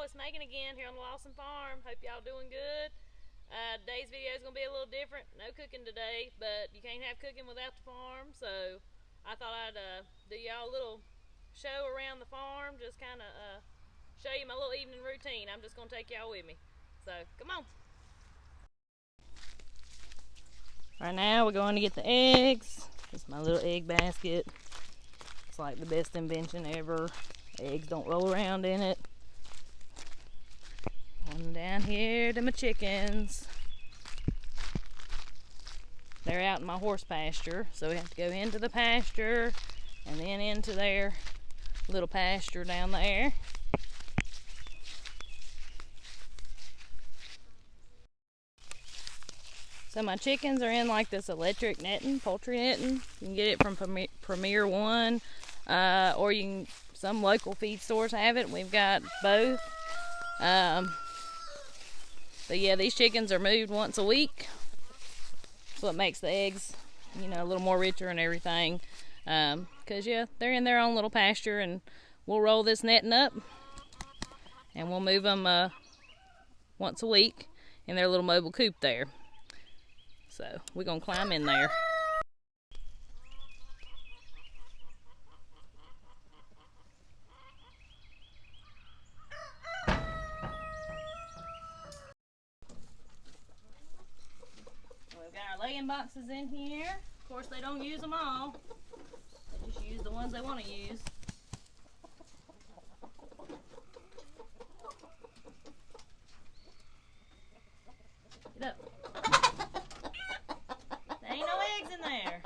it's Megan again here on the Lawson Farm. Hope y'all doing good. Today's video is going to be a little different. No cooking today, but you can't have cooking without the farm, so I thought I'd do y'all a little show around the farm, just kind of show you my little evening routine. I'm just going to take y'all with me. So, come on. Right now, we're going to get the eggs. This is my little egg basket. It's like the best invention ever. Eggs don't roll around in it. One down here to my chickens. They're out in my horse pasture, so we have to go into the pasture and then into their little pasture down there. So my chickens are in like this electric netting, poultry netting. You can get it from Premier One, or you can, some local feed stores have it. We've got both. But yeah, these chickens are moved once a week. That's what makes the eggs, you know, a little more richer and everything. Cause yeah, they're in their own little pasture, and we'll roll this netting up, and we'll move them once a week in their little mobile coop there. So we're gonna climb in there. We've got our laying boxes in here. Of course, they don't use them all. They just use the ones they want to use. Get up. There ain't no eggs in there.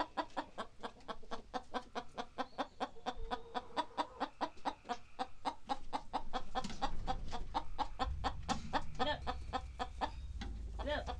Get up. Get up.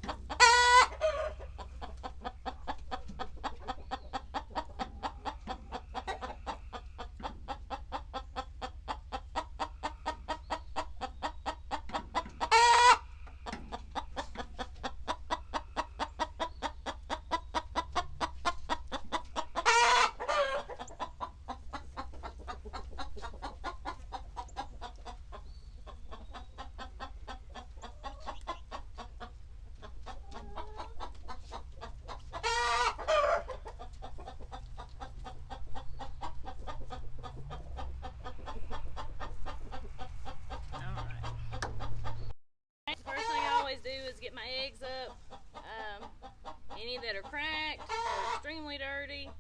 Do is get my eggs up. Any that are cracked or extremely dirty,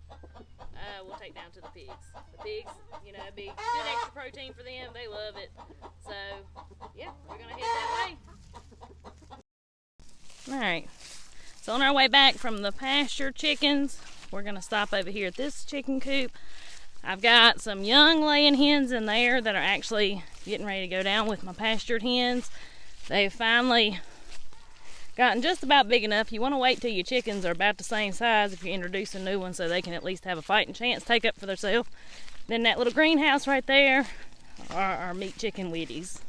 we'll take down to the pigs. The pigs, you know, be good extra protein for them. They love it. So, yeah, we're gonna head that way. Alright, so on our way back from the pasture chickens, we're gonna stop over here at this chicken coop. I've got some young laying hens in there that are actually getting ready to go down with my pastured hens. They've finally gotten just about big enough. You want to wait till your chickens are about the same size if you're introducing new ones, so they can at least have a fighting chance, take up for themselves. Then that little greenhouse right there are our meat chicken widdies.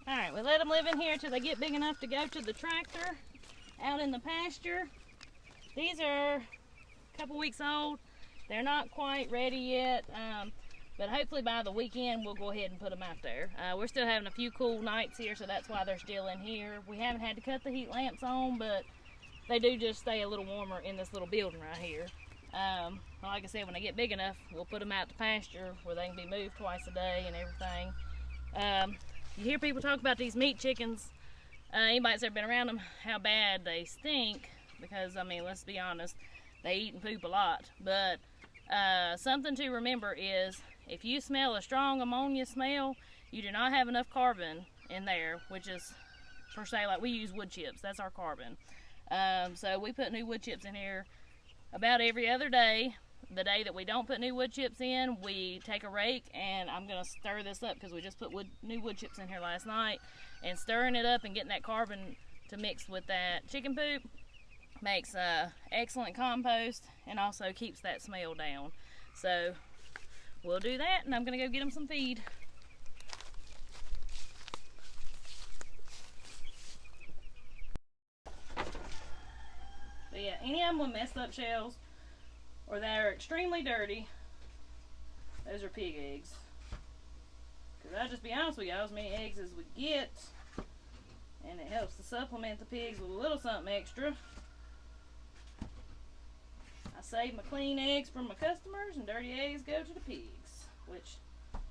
Alright, we let them live in here till they get big enough to go to the tractor out in the pasture. These are a couple weeks old. They're not quite ready yet. But hopefully by the weekend we'll go ahead and put them out there. We're still having a few cool nights here, so that's why they're still in here. We haven't had to cut the heat lamps on, but they do just stay a little warmer in this little building right here. Like I said, when they get big enough, we'll put them out to pasture where they can be moved twice a day and everything. You hear people talk about these meat chickens. Anybody that's ever been around them, how bad they stink. Because, I mean, let's be honest, they eat and poop a lot. But something to remember is, if you smell a strong ammonia smell, you do not have enough carbon in there, which is, per se, like we use wood chips. That's our carbon. So we put new wood chips in here about every other day. The day that we don't put new wood chips in, we take a rake, and I'm going to stir this up because we just put new wood chips in here last night. And stirring it up and getting that carbon to mix with that chicken poop makes excellent compost and also keeps that smell down. So we'll do that, and I'm gonna go get them some feed. But yeah, any of them with messed up shells or that are extremely dirty, Those are pig eggs. Because I'll just be honest with you, as many eggs as we get, and it helps to supplement the pigs with a little something extra. I save my clean eggs from my customers, and dirty eggs go to the pigs, which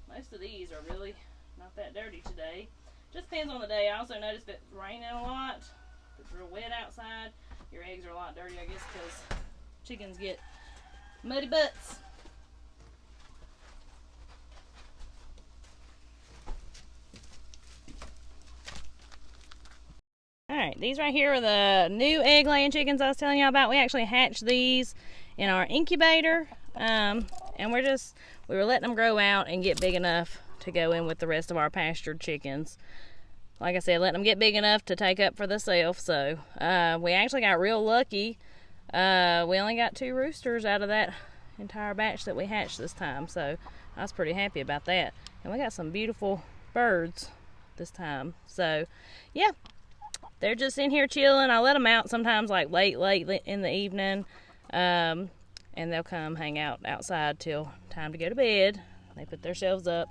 most of these are really not that dirty today. Just depends on the day. I also noticed if it's raining a lot, if it's real wet outside, your eggs are a lot dirty, I guess, because chickens get muddy butts. Alright, these right here are the new egg laying chickens I was telling y'all about. We actually hatched these in our incubator, and we were letting them grow out and get big enough to go in with the rest of our pastured chickens. Like I said, letting them get big enough to take up for themselves. So we actually got real lucky. We only got 2 roosters out of that entire batch that we hatched this time, so I was pretty happy about that. And we got some beautiful birds this time. So yeah, they're just in here chilling. I let them out sometimes like late in the evening, and they'll come hang out outside till time to go to bed. They put themselves up.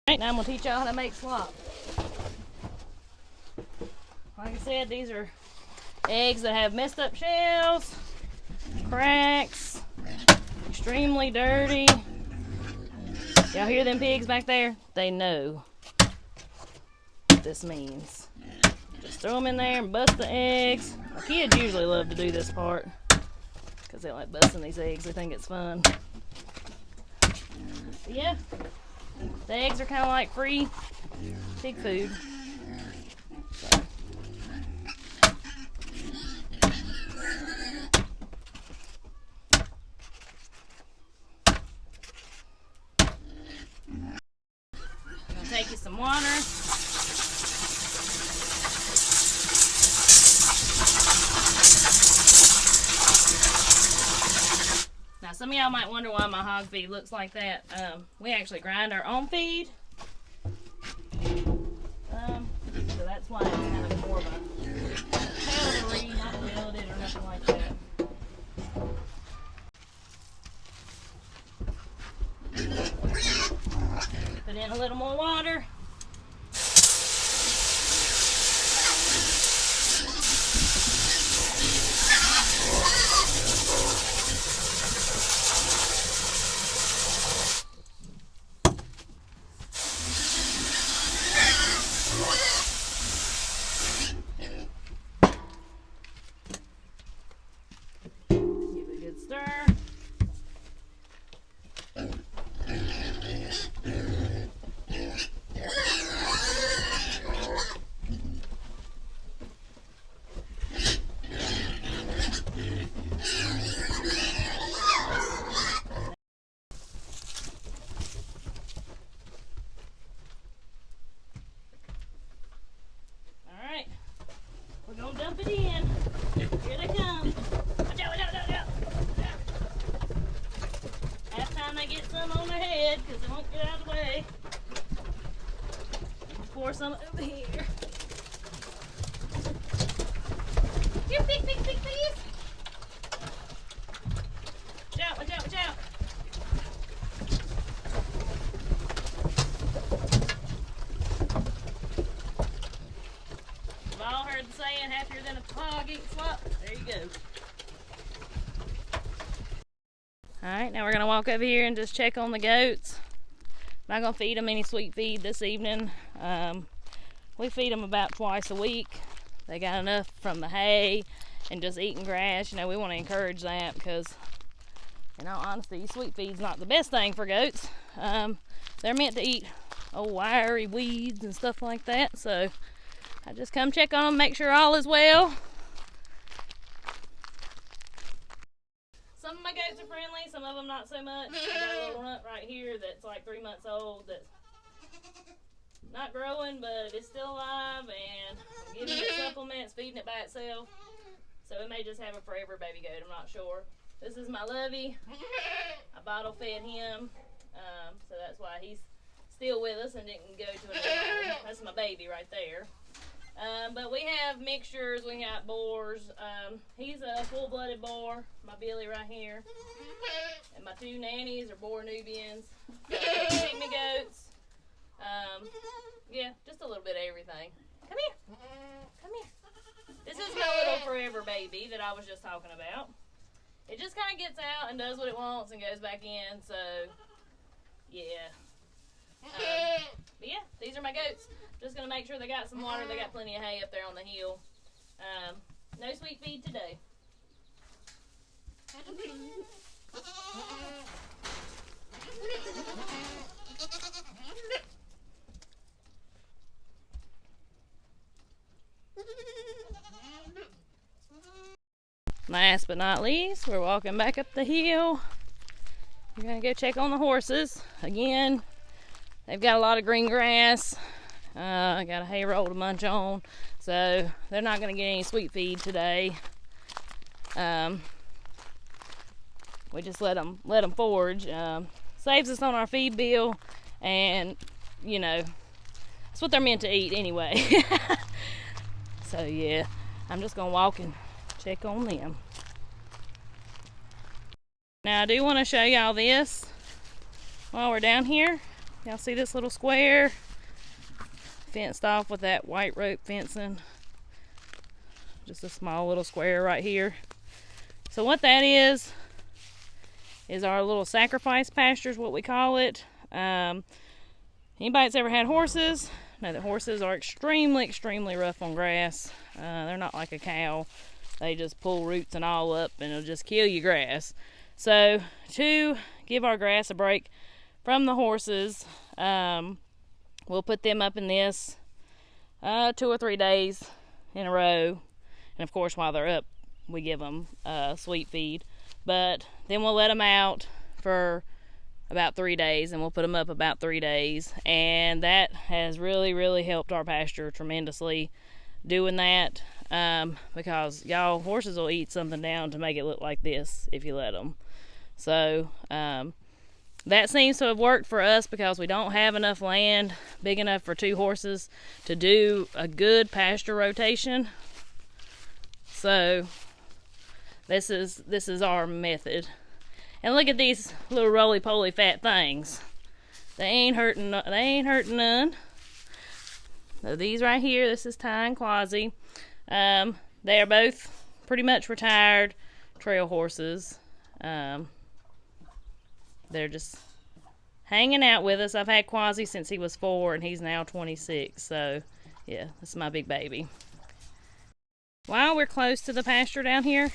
Alright, now I'm going to teach y'all how to make slop. Like I said, these are eggs that have messed up shells, cracks, extremely dirty. Y'all hear them pigs back there? They know what this means. Just throw them in there and bust the eggs. My kids usually love to do this part because they like busting these eggs. They think it's fun. But yeah, the eggs are kind of like free pig food. So. Take you some water. Now some of y'all might wonder why my hog feed looks like that. We actually grind our own feed. So that's why it's kind of more of a powdery, not melted or nothing like that. Put in a little more water. Give it a good stir. We're gonna dump it in. Here they come. Watch out, watch out, watch out, watch out. Half time they get some on their head because they won't get out of the way. Pour some over here. Here, pig, pig, pig, pig. Watch out, watch out, watch out. We've all heard the saying, happier than a hog eating slop. There you go. Alright, now we're going to walk over here and just check on the goats. Not going to feed them any sweet feed this evening. We feed them about twice a week. They got enough from the hay and just eating grass. You know, we want to encourage that because, in all honesty, sweet feed's not the best thing for goats. They're meant to eat old wiry weeds and stuff like that. So I just come check on them, make sure all is well. Some of my goats are friendly, some of them not so much. I got a little runt right here that's like 3 months old that's not growing, but it's still alive, and I'm giving it supplements, feeding it by itself. So it may just have a forever baby goat, I'm not sure. This is my Lovey. I bottle fed him, so that's why he's still with us and didn't go to another home. That's my baby right there. We have mixtures. We got boars. He's a full-blooded boar. My Billy right here. And my two nannies are boar Nubians. Pygmy goats. Yeah, just a little bit of everything. Come here. Come here. This is my little forever baby that I was just talking about. It just kind of gets out and does what it wants and goes back in, so yeah. But yeah, these are my goats. Just gonna make sure they got some water. They got plenty of hay up there on the hill. No sweet feed today. Last but not least, we're walking back up the hill. We're gonna go check on the horses. Again, they've got a lot of green grass. I got a hay roll to munch on, so they're not gonna get any sweet feed today. We just let them forage. Saves us on our feed bill, and you know, that's what they're meant to eat anyway. So yeah, I'm just gonna walk and check on them. Now I do want to show y'all this while we're down here. Y'all see this little square fenced off with that white rope fencing? Just a small little square right here. So what that is our little sacrifice pasture is what we call it. Anybody that's ever had horses know that horses are extremely rough on grass. They're not like a cow. They just pull roots and all up and it'll just kill your grass. So to give our grass a break from the horses, we'll put them up in this 2 or 3 days in a row. And of course while they're up we give them sweet feed. But then we'll let them out for about 3 days and we'll put them up about 3 days. And that has really helped our pasture tremendously doing that. Because y'all, horses will eat something down to make it look like this if you let them. So that seems to have worked for us because we don't have enough land big enough for 2 horses to do a good pasture rotation. So this is our method. And look at these little roly-poly fat things. They ain't hurting none. So these right here, this is Ty and Quasi. They are both pretty much retired trail horses. They're just hanging out with us. I've had Quasi since he was 4 and he's now 26. So yeah, this is my big baby. While we're close to the pasture down here,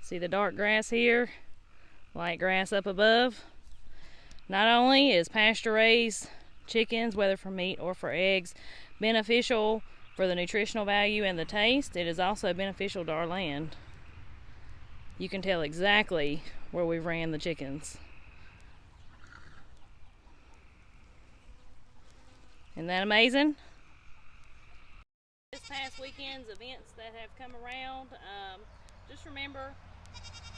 see the dark grass here, light grass up above. Not only is pasture raised chickens, whether for meat or for eggs, beneficial for the nutritional value and the taste, it is also beneficial to our land. You can tell exactly where we ran the chickens. Isn't that amazing? This past weekend's events that have come around, just remember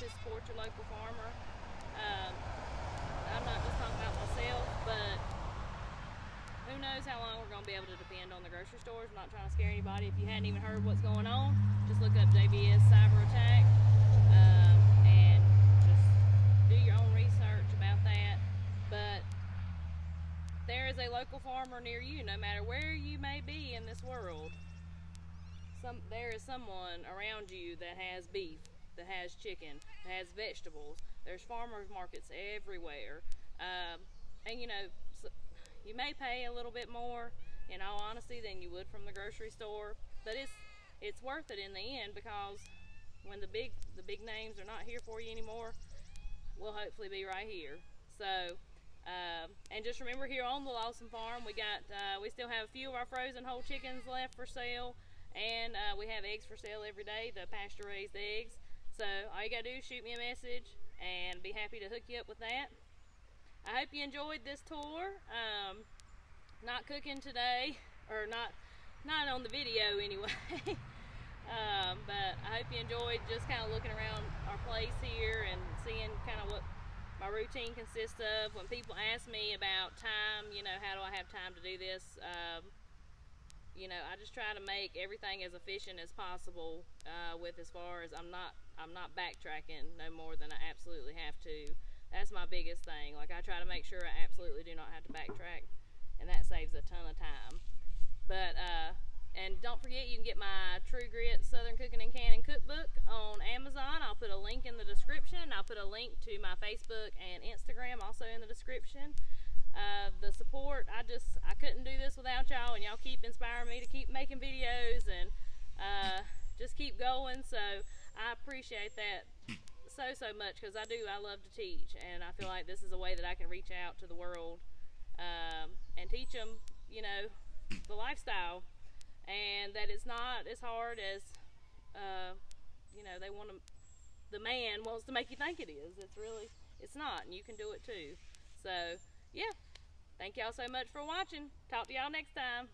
to support your local farmer. I'm not just talking about myself, but who knows how long we're going to be able to depend on the grocery stores. I'm not trying to scare anybody. If you hadn't even heard what's going on, just look up JBS cyber attack and just do your own research about that. But there is a local farmer near you, no matter where you may be in this world. There is someone around you that has beef, that has chicken, that has vegetables. There's farmers markets everywhere. And you know, you may pay a little bit more, in all honesty, than you would from the grocery store, but it's worth it in the end, because when the big names are not here for you anymore, we'll hopefully be right here. So and just remember, here on the Lawson Farm, we still have a few of our frozen whole chickens left for sale. And we have eggs for sale every day, the pasture-raised eggs. So all you gotta do is shoot me a message and be happy to hook you up with that. I hope you enjoyed this tour. Not cooking today, or not on the video anyway. But I hope you enjoyed just kind of looking around our place here and seeing kind of what my routine consists of. When people ask me about time, you know, how do I have time to do this? you know, I just try to make everything as efficient as possible with as far as I'm not backtracking no more than I absolutely have to. That's my biggest thing. Like, I try to make sure I absolutely do not have to backtrack, and that saves a ton of time. But and don't forget, you can get my True Grit Southern Cooking and Canning Cookbook on Amazon. I'll put a link in the description. I'll put a link to my Facebook and Instagram also in the description. The support, I couldn't do this without y'all, and y'all keep inspiring me to keep making videos and just keep going. So I appreciate that so much, because I love to teach, and I feel like this is a way that I can reach out to the world and teach them, you know, the lifestyle, and that it's not as hard as you know, the man wants to make you think it is. It's not, and you can do it too. So yeah, thank y'all so much for watching. Talk to y'all next time.